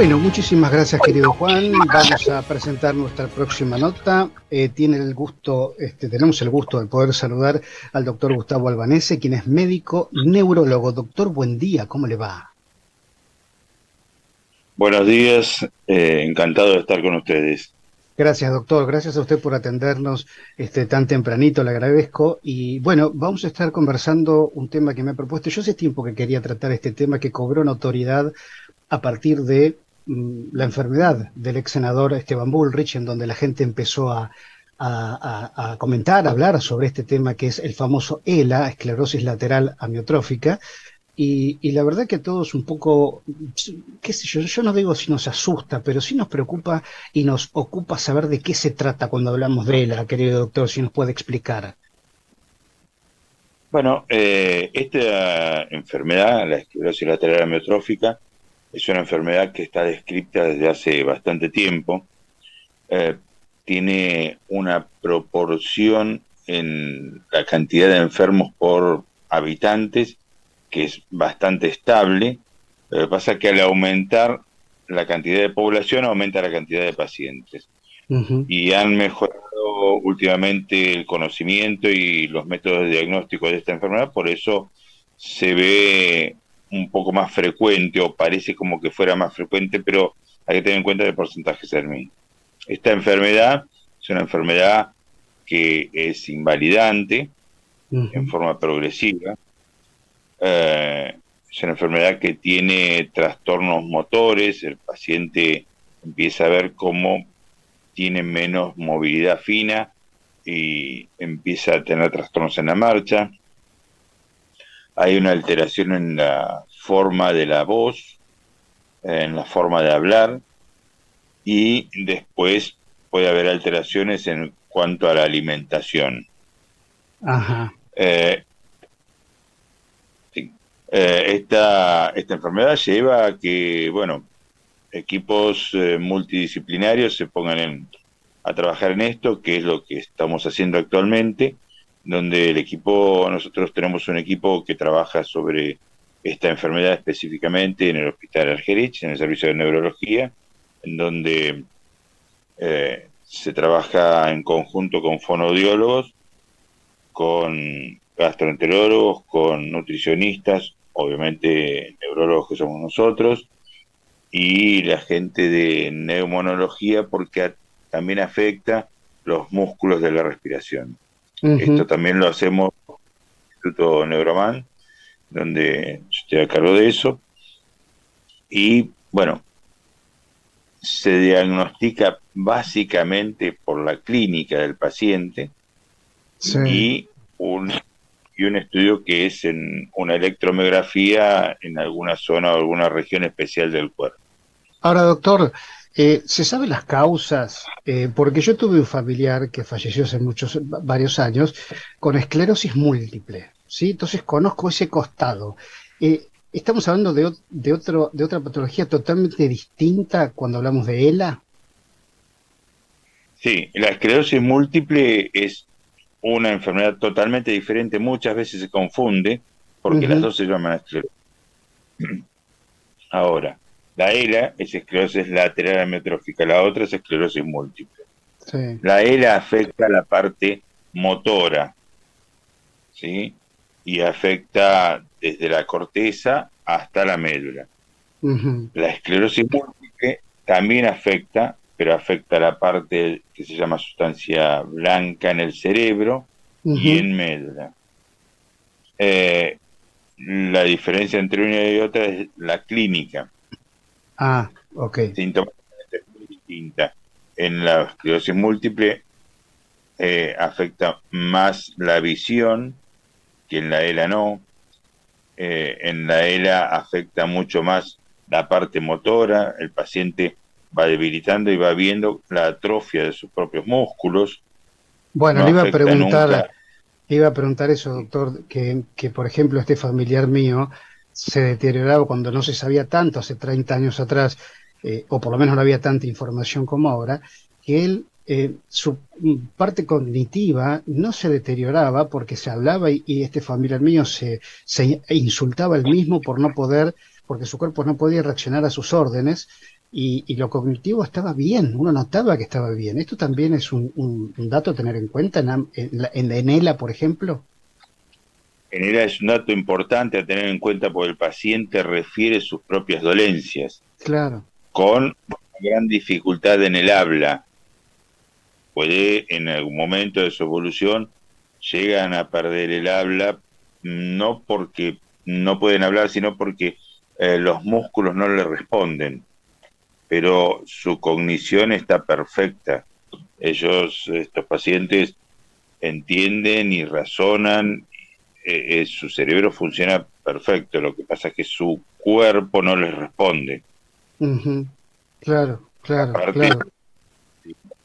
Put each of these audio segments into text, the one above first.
Bueno, muchísimas gracias, querido Juan. Vamos a presentar nuestra próxima nota. Tenemos el gusto de poder saludar al doctor Gustavo Albanese, quien es médico neurólogo. Doctor, buen día, ¿cómo le va? Buenos días, encantado de estar con ustedes. Gracias, doctor. Gracias a usted por atendernos tan tempranito, le agradezco. Y bueno, vamos a estar conversando un tema que me ha propuesto. Yo hace tiempo que quería tratar este tema que cobró notoriedad a partir de la enfermedad del ex senador Esteban Bullrich, en donde la gente empezó a comentar, a hablar sobre este tema que es el famoso ELA, esclerosis lateral amiotrófica, y la verdad que a todos un poco, qué sé yo no digo si nos asusta, pero sí nos preocupa y nos ocupa saber de qué se trata cuando hablamos de ELA, querido doctor, si nos puede explicar. Bueno, esta enfermedad, la esclerosis lateral amiotrófica, es una enfermedad que está descrita desde hace bastante tiempo. Eh, Tiene una proporción en la cantidad de enfermos por habitantes que es bastante estable. Lo que pasa es que al aumentar la cantidad de población, aumenta la cantidad de pacientes. Ujú. Y han mejorado últimamente el conocimiento y los métodos de diagnóstico de esta enfermedad, por eso se ve un poco más frecuente o parece como que fuera más frecuente, pero hay que tener en cuenta que el porcentaje es el mismo. Esta enfermedad es una enfermedad que es invalidante en Ujú. forma progresiva. Es una enfermedad que tiene trastornos motores, el paciente empieza a ver cómo tiene menos movilidad fina y empieza a tener trastornos en la marcha. Hay una alteración en la forma de la voz, en la forma de hablar, y después puede haber alteraciones en cuanto a la alimentación. Ajá. Eh, sí. Esta enfermedad lleva a que, bueno, equipos multidisciplinarios se pongan a trabajar en esto, que es lo que estamos haciendo actualmente, donde nosotros tenemos un equipo que trabaja sobre esta enfermedad específicamente en el Hospital Argerich, en el servicio de neurología, en donde se trabaja en conjunto con fonoaudiólogos, con gastroenterólogos, con nutricionistas, obviamente neurólogos que somos nosotros, y la gente de neumonología porque también afecta los músculos de la respiración. Esto Ujú. también lo hacemos en el Instituto Neuroman, donde yo estoy a cargo de eso. Y bueno, se diagnostica básicamente por la clínica del paciente Sí. y un, y un estudio que es en una electromiografía en alguna zona o alguna región especial del cuerpo. Ahora, doctor, ¿se sabe las causas? Porque yo tuve un familiar que falleció hace varios años, con esclerosis múltiple, ¿sí? Entonces conozco ese costado. ¿Estamos hablando de otra patología totalmente distinta cuando hablamos de ELA? Sí, la esclerosis múltiple es una enfermedad totalmente diferente, muchas veces se confunde porque las Ujú. dos se llaman esclerosis. Ahora, la ELA es esclerosis lateral amiotrófica, la otra es esclerosis múltiple. Sí. La ELA afecta la parte motora, ¿sí? Y afecta desde la corteza hasta la médula. Ujú. La esclerosis múltiple también afecta, pero afecta la parte que se llama sustancia blanca en el cerebro y Ujú. en médula. Eh, la diferencia entre una y otra es la clínica. Ah, ok. Sintomáticamente es muy distinta. En la esclerosis múltiple afecta más la visión que en la ELA no. En la ELA afecta mucho más la parte motora, el paciente va debilitando y va viendo la atrofia de sus propios músculos, Bueno, no afecta nunca. le iba a preguntar eso, doctor, que por ejemplo este familiar mío se deterioraba cuando no se sabía tanto, hace 30 años atrás, o por lo menos no había tanta información como ahora, que él, su parte cognitiva no se deterioraba porque se hablaba y este familiar mío se insultaba él mismo por no poder, porque su cuerpo no podía reaccionar a sus órdenes, y lo cognitivo estaba bien, uno notaba que estaba bien. Esto también es un dato a tener en cuenta en ELA, por ejemplo. Genera es un dato importante a tener en cuenta porque el paciente refiere sus propias dolencias Claro. con una gran dificultad en el habla. Puede en algún momento de su evolución llegan a perder el habla, no porque no pueden hablar, sino porque los músculos no le responden, pero su cognición está perfecta. Estos pacientes, entienden y razonan, su cerebro funciona perfecto, lo que pasa es que su cuerpo no les responde. Ujú. Claro, claro, Aparte de claro.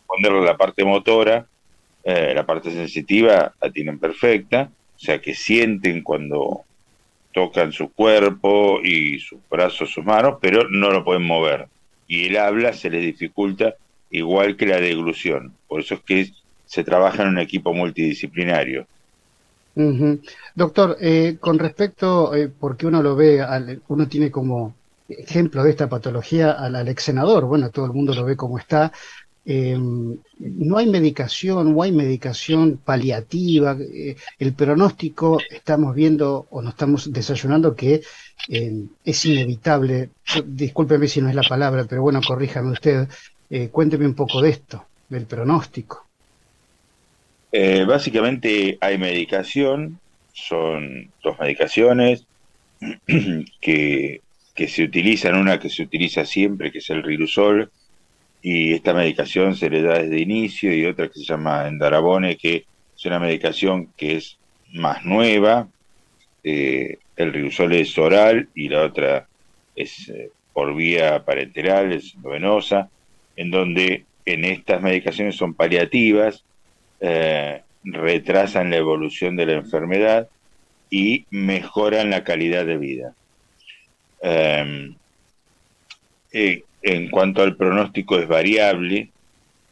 responderle la parte motora, la parte sensitiva la tienen perfecta, o sea que sienten cuando tocan su cuerpo y sus brazos, sus manos, pero no lo pueden mover. Y el habla se les dificulta igual que la deglución. Por eso es que se trabaja en un equipo multidisciplinario. Ujú. Doctor, con respecto, porque uno lo ve, uno tiene como ejemplo de esta patología al ex senador, bueno, todo el mundo lo ve como está. No hay medicación, o hay medicación paliativa. El pronóstico, estamos viendo o nos estamos desayunando que es inevitable. Discúlpeme si no es la palabra, pero bueno, corríjame usted. Cuénteme un poco de esto, del pronóstico. Básicamente hay medicación, son dos medicaciones que, que se utilizan, una que se utiliza siempre, que es el Riluzol, y esta medicación se le da desde inicio, y otra que se llama Endarabone, que es una medicación que es más nueva. El Riluzol es oral y la otra es por vía parenteral, es venosa, en donde en estas medicaciones son paliativas, retrasan la evolución de la enfermedad y mejoran la calidad de vida. Eh, en cuanto al pronóstico es variable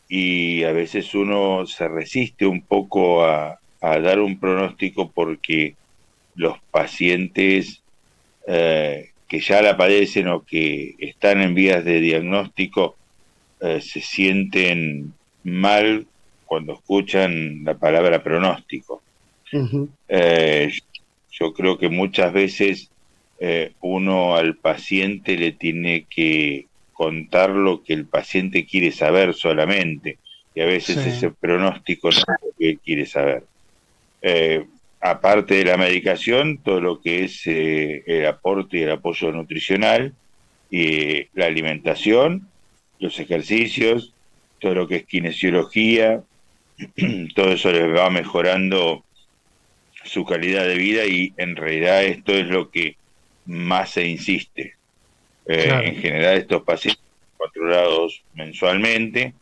y a veces uno se resiste un poco a dar un pronóstico porque los pacientes que ya la padecen o que están en vías de diagnóstico se sienten mal cuando escuchan la palabra pronóstico. Ujú. Eh, yo creo que muchas veces uno al paciente le tiene que contar lo que el paciente quiere saber solamente, y a Sí. veces ese pronóstico no es lo que él quiere saber. Eh, Aparte de la medicación, todo lo que es el aporte y el apoyo nutricional, y la alimentación, los ejercicios, todo lo que es kinesiología, todo eso les va mejorando su calidad de vida, y en realidad esto es lo que más se insiste. En Claro. general estos pacientes son controlados mensualmente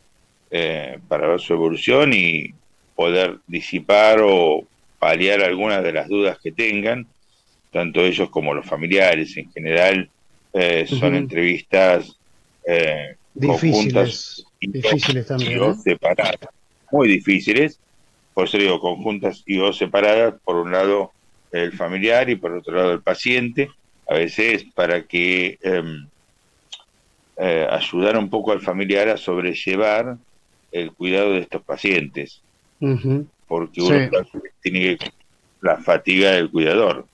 para ver su evolución y poder disipar o paliar algunas de las dudas que tengan, tanto ellos como los familiares. En general son Ujú. entrevistas conjuntas Difíciles, difíciles y también, o ¿eh? separadas, muy difíciles. Por eso digo conjuntas y o separadas, por un lado el familiar y por otro lado el paciente, a veces para que ayudar un poco al familiar a sobrellevar el cuidado de estos pacientes, Ujú. porque Sí, uno tiene la fatiga del cuidador.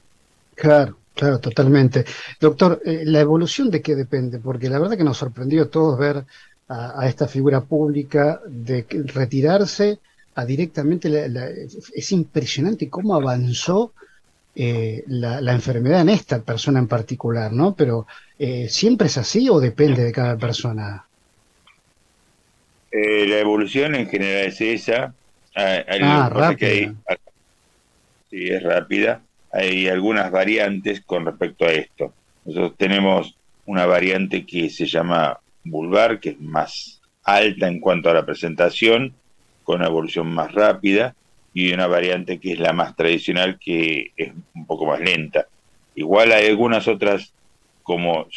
claro, claro, totalmente. Doctor, ¿la evolución de qué depende? Porque la verdad que nos sorprendió a todos ver a esta figura pública retirarse a directamente, es impresionante cómo avanzó la enfermedad en esta persona en particular, ¿no? Pero ¿siempre es así o depende de cada persona? La evolución en general es esa. Lo Ah, que pasa es que rápida. sí, es rápida. Hay algunas variantes con respecto a esto. Nosotros tenemos una variante que se llama vulvar, que es más alta en cuanto a la presentación, con una evolución más rápida, y una variante que es la más tradicional, que es un poco más lenta. Igual hay algunas otras como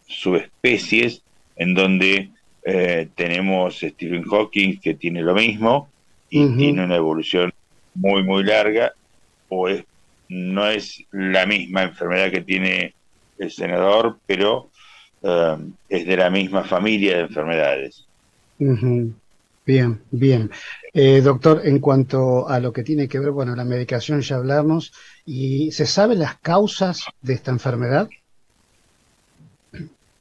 subespecies en donde tenemos Stephen Hawking, que tiene lo mismo y Ujú. tiene una evolución muy, muy larga, o no es la misma enfermedad que tiene el senador, pero es de la misma familia de enfermedades. Ujú. Bien, bien. Doctor, en cuanto a lo que tiene que ver, bueno, la medicación ya hablamos, ¿y se saben las causas de esta enfermedad?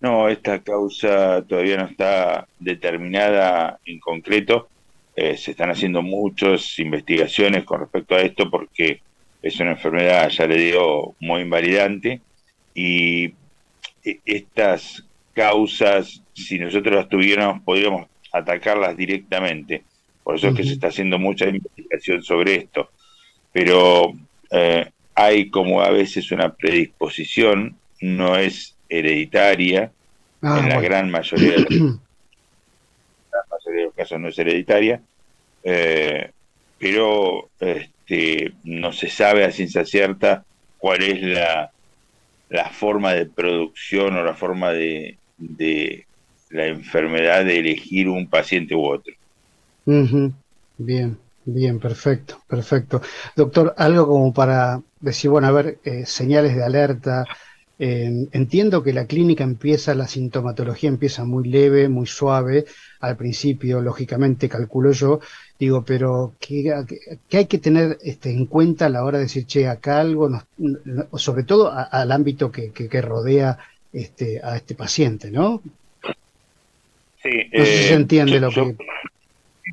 No, esta causa todavía no está determinada en concreto. Se están haciendo muchas investigaciones con respecto a esto porque es una enfermedad, ya le digo, muy invalidante y estas causas, si nosotros las tuviéramos, podríamos atacarlas directamente. Por eso es que se Ujú. está haciendo mucha investigación sobre esto. Pero hay como a veces una predisposición, no es hereditaria, Ah, en la bueno. gran mayoría de los casos no es hereditaria, eh, pero no se sabe a ciencia cierta cuál es la forma de producción o la forma de la enfermedad de elegir un paciente u otro. Ujú. Bien, bien, perfecto, perfecto. Doctor, algo como para decir, bueno, a ver, señales de alerta. Entiendo que la clínica empieza, la sintomatología empieza muy leve, muy suave. Al principio, lógicamente, calculo yo, digo, pero ¿qué hay que tener en cuenta a la hora de decir, che, acá algo, sobre todo al ámbito que rodea a este paciente, ¿no? Sí, No sé si se entiende lo que...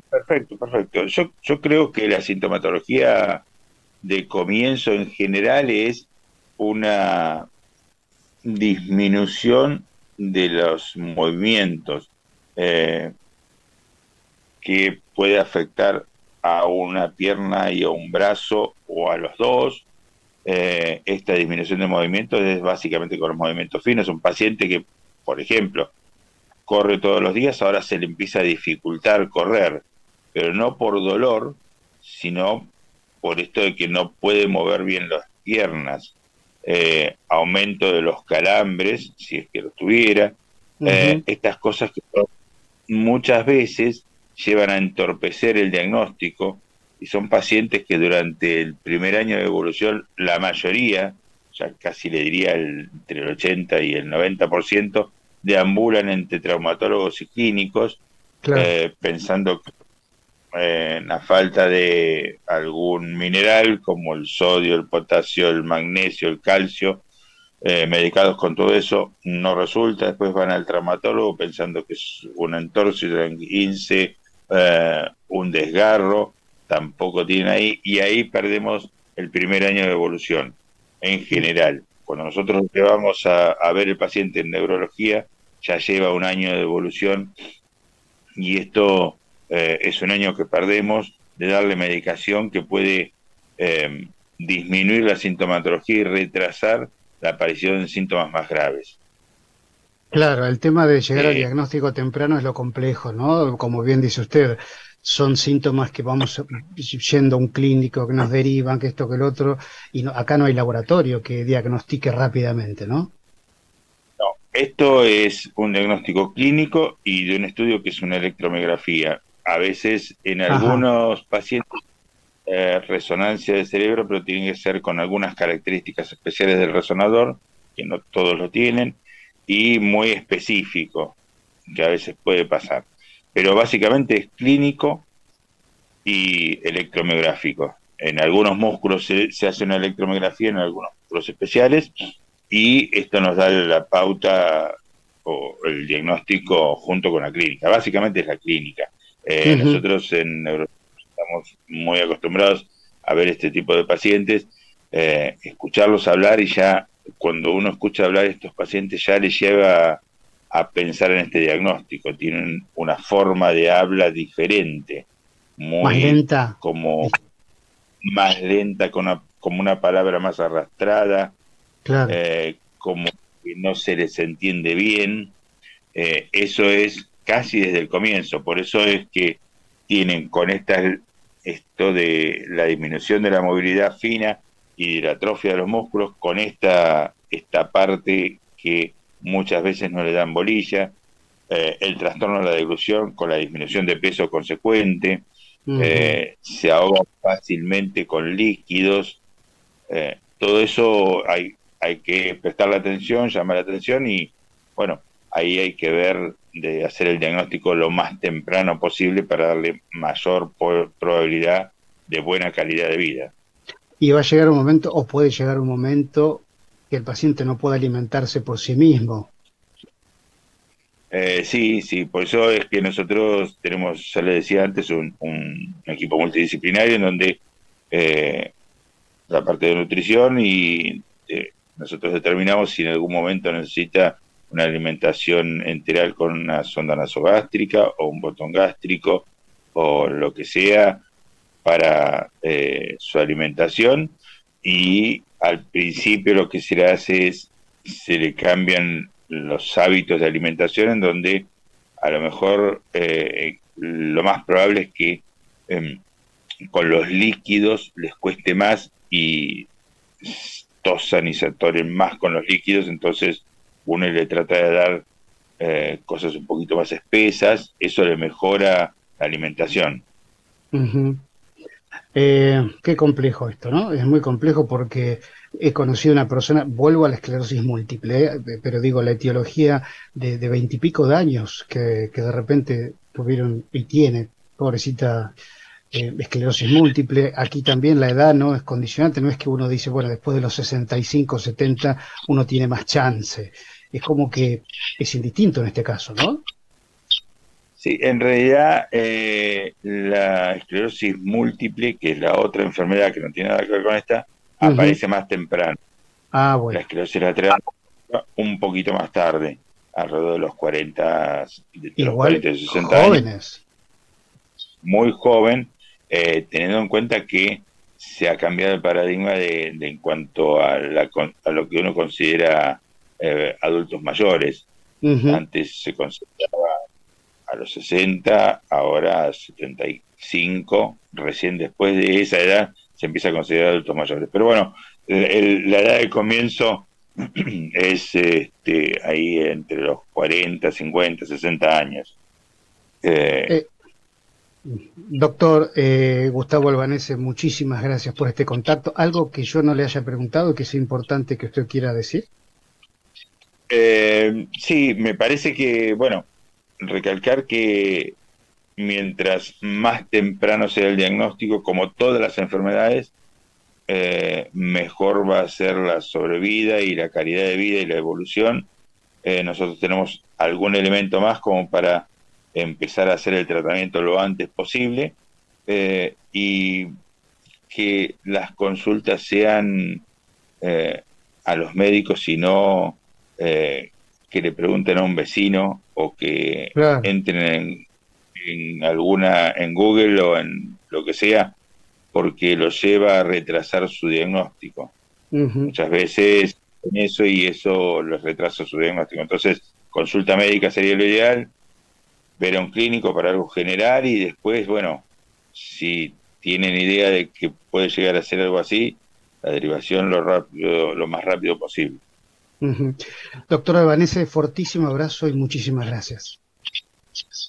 perfecto, perfecto. Yo creo que la sintomatología de comienzo en general es una disminución de los movimientos eh, que puede afectar a una pierna y a un brazo o a los dos. Esta disminución de movimientos es básicamente con los movimientos finos. Un paciente que, por ejemplo, corre todos los días, ahora se le empieza a dificultar correr, pero no por dolor, sino por esto de que no puede mover bien las piernas, aumento de los calambres, si es que lo tuviera, Ujú. estas cosas que muchas veces llevan a entorpecer el diagnóstico y son pacientes que durante el primer año de evolución, la mayoría, ya casi le diría entre el 80 y el 90%, deambulan entre traumatólogos y clínicos Claro. pensando en la falta de algún mineral como el sodio, el potasio, el magnesio, el calcio, medicados con todo eso, no resulta, después van al traumatólogo pensando que es una entorsis, un INSE, un desgarro, tampoco tienen ahí, y ahí perdemos el primer año de evolución en general. Cuando nosotros llevamos a ver el paciente en neurología, ya lleva un año de evolución y esto es un año que perdemos de darle medicación que puede disminuir la sintomatología y retrasar la aparición de síntomas más graves. Claro, el tema de llegar al Eh, diagnóstico temprano es lo complejo, ¿no? Como bien dice usted, son síntomas que vamos yendo a un clínico, que nos derivan, que esto, que el otro, y acá no hay laboratorio que diagnostique rápidamente, ¿no? Esto es un diagnóstico clínico y de un estudio que es una electromiografía. A veces en Ajá, algunos pacientes resonancia de cerebro, pero tiene que ser con algunas características especiales del resonador, que no todos lo tienen, y muy específico, que a veces puede pasar. Pero básicamente es clínico y electromiográfico. En algunos músculos se hace una electromiografía, en algunos músculos especiales, y esto nos da la pauta o el diagnóstico junto con la clínica. Básicamente es la clínica. ujú. Nosotros en neurología estamos muy acostumbrados a ver este tipo de pacientes, escucharlos hablar y ya cuando uno escucha hablar a estos pacientes ya les lleva a pensar en este diagnóstico. Tienen una forma de habla diferente, Más muy lenta. como más lenta, como una palabra más arrastrada, Claro, como que no se les entiende bien. Eso es casi desde el comienzo, por eso es que tienen con esto de la disminución de la movilidad fina y de la atrofia de los músculos, con esta parte que muchas veces no le dan bolilla, el trastorno de la deglución con la disminución de peso consecuente, ujú. se ahoga fácilmente con líquidos, todo eso hay que prestarle atención, llamar la atención y bueno, ahí hay que ver de hacer el diagnóstico lo más temprano posible para darle mayor probabilidad de buena calidad de vida. Y va a llegar un momento, o puede llegar un momento, que el paciente no pueda alimentarse por sí mismo. Sí, sí, por eso es que nosotros tenemos, ya le decía antes, un equipo multidisciplinario en donde la parte de nutrición y nosotros determinamos si en algún momento necesita una alimentación enteral con una sonda nasogástrica o un botón gástrico o lo que sea para su alimentación, y al principio lo que se le hace es se le cambian los hábitos de alimentación en donde a lo mejor lo más probable es que con los líquidos les cueste más y tosan y se atoren más con los líquidos, entonces uno le trata de dar cosas un poquito más espesas, eso le mejora la alimentación. Ujú. Qué complejo esto, ¿no? Es muy complejo porque he conocido una persona, vuelvo a la esclerosis múltiple, pero digo, la etiología de 20 y pico de años que de repente tuvieron y tiene, pobrecita, esclerosis múltiple. Aquí también la edad no es condicionante, no es que uno dice, bueno, después de los 65, 70 uno tiene más chance. Es como que es indistinto en este caso, ¿no? Sí, en realidad la esclerosis múltiple, que es la otra enfermedad que no tiene nada que ver con esta, Ujú. aparece más temprano. Ah, La bueno, esclerosis lateral un poquito más tarde, alrededor de los 40, de los igual 40 y 60 años, jóvenes. muy joven, teniendo en cuenta que se ha cambiado el paradigma de en cuanto a, a lo que uno considera adultos mayores. Ujú. Antes se consideraba a los 60, ahora a 75, recién después de esa edad se empieza a considerar adultos mayores. Pero bueno, la edad de comienzo es ahí entre los 40, 50, 60 años. Eh, Eh, Doctor Gustavo Albanese, muchísimas gracias por este contacto. ¿Algo que yo no le haya preguntado que sea importante que usted quiera decir? sí, me parece que, bueno, recalcar que mientras más temprano sea el diagnóstico, como todas las enfermedades, mejor va a ser la sobrevida y la calidad de vida y la evolución. Nosotros tenemos algún elemento más como para empezar a hacer el tratamiento lo antes posible, y que las consultas sean a los médicos y no que le pregunten a un vecino o que Claro. entren en alguna, en Google o en lo que sea, porque lo lleva a retrasar su diagnóstico. Ujú. Muchas veces en eso y eso les retrasa su diagnóstico. Entonces, consulta médica sería lo ideal, ver a un clínico para algo general y después, bueno, si tienen idea de que puede llegar a ser algo así, la derivación lo rápido, lo más rápido posible. Ujú. Doctor Albanese, fortísimo abrazo y muchísimas gracias.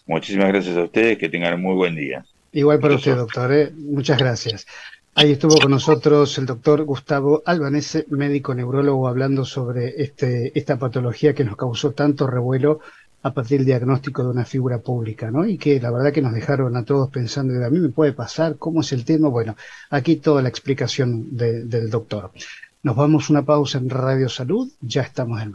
Muchísimas gracias a ustedes, que tengan un muy buen día. Igual para usted, Gustoso. doctor, ¿eh? Muchas gracias. Ahí estuvo con nosotros el doctor Gustavo Albanese, médico neurólogo, hablando sobre esta patología que nos causó tanto revuelo a partir del diagnóstico de una figura pública, ¿no? Y que la verdad que nos dejaron a todos pensando, a mí me puede pasar, ¿cómo es el tema? Bueno, aquí toda la explicación del doctor. Nos vamos a una pausa en Radio Salud, ya estamos en